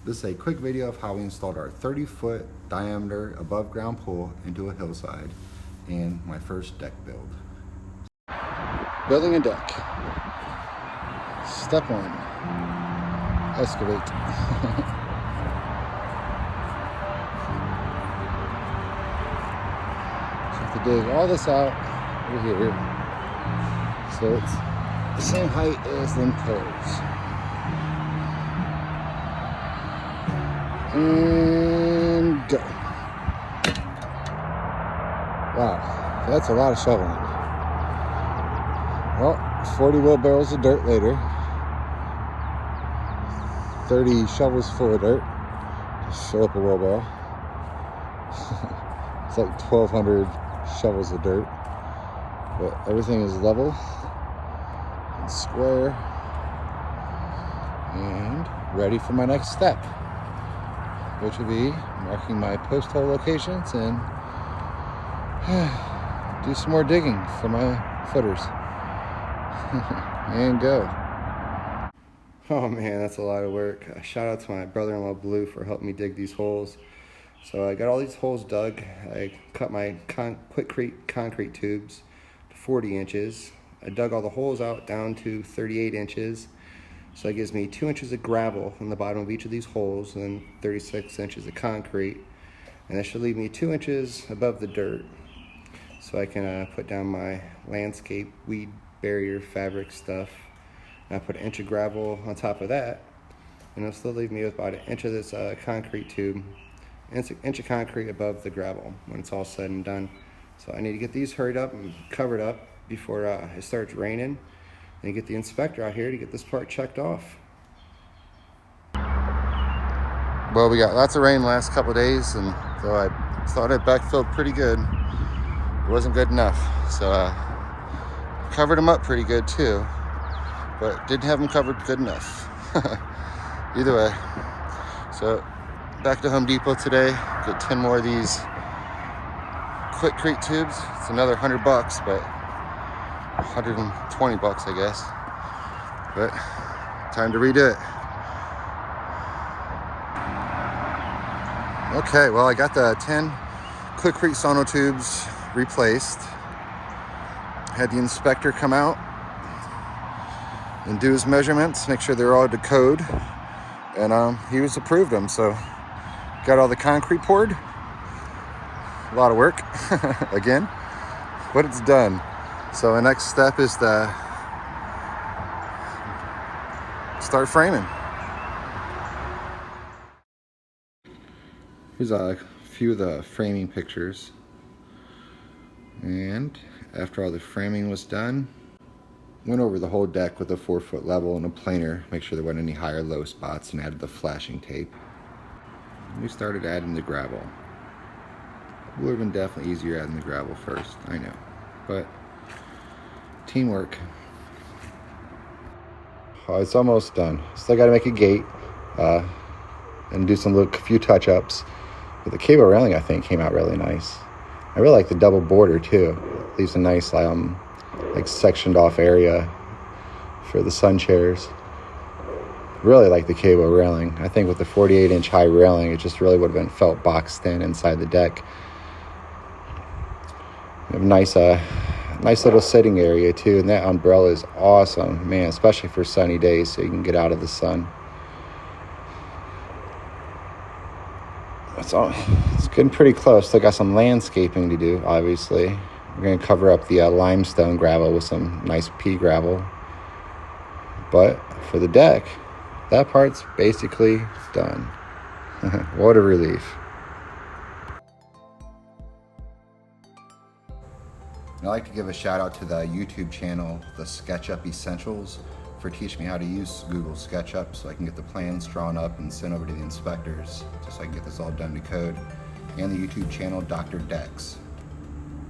This is a quick video of how we installed our 30-foot diameter above ground pool into a hillside and my first deck build. Building a deck. Step 1, excavate. So I have to dig all this out over here so it's the same height as them pillars. And go. Wow, that's a lot of shoveling. Well, 40 wheelbarrows of dirt later. 30 shovels full of dirt. Just fill up a wheelbarrow. It's like 1,200 shovels of dirt. But everything is level and square and ready for my next step, which will be marking my post hole locations and do some more digging for my footers. And go. Oh man, that's a lot of work. Shout out to my brother-in-law Blue for helping me dig these holes. So I got all these holes dug. I cut my quick concrete tubes to 40 inches. I dug all the holes out down to 38 inches. So that gives me 2 inches of gravel in the bottom of each of these holes and 36 inches of concrete. And that should leave me 2 inches above the dirt. So I can put down my landscape weed barrier fabric stuff. And I put an inch of gravel on top of that. And it'll still leave me with about an inch of this concrete tube, an inch of concrete above the gravel when it's all said and done. So I need to get these hurried up and covered up before it starts raining. And get the inspector out here to get this part checked off. Well, we got lots of rain the last couple of days, and so I thought it backfilled pretty good. It wasn't good enough, so covered them up pretty good too, but didn't have them covered good enough. Either way, so back to Home Depot today. Get 10 more of these Quikrete tubes. It's another $100, but 120 bucks, I guess. But time to redo it. Okay, well, I got the 10 Quikrete sono tubes replaced. Had the inspector come out and do his measurements, make sure they're all to code, and he was approved them. So got all the concrete poured. A lot of work again, but it's done. So the next step is to start framing. Here's a few of the framing pictures. And after all the framing was done, went over the whole deck with a 4-foot level and a planer, make sure there weren't any high or low spots, and added the flashing tape. We started adding the gravel. It would have been definitely easier adding the gravel first, I know, but teamwork. Oh, it's almost done. Still got to make a gate and do some few touch-ups. But the cable railing, I think, came out really nice. I really like the double border too. It leaves a nice like sectioned off area for the sun chairs. Really like the cable railing. I think with the 48-inch high railing, it just really would have been felt boxed in inside the deck. You have nice little sitting area too, and that umbrella is awesome, man, especially for sunny days, so you can get out of the sun. It's getting pretty close. Still got some landscaping to do, obviously. We're going to cover up the limestone gravel with some nice pea gravel. But for the deck, that part's basically done. What a relief. I'd like to give a shout out to the YouTube channel, the SketchUp Essentials, for teaching me how to use Google SketchUp so I can get the plans drawn up and sent over to the inspectors, just so I can get this all done to code. And the YouTube channel, Dr. Dex.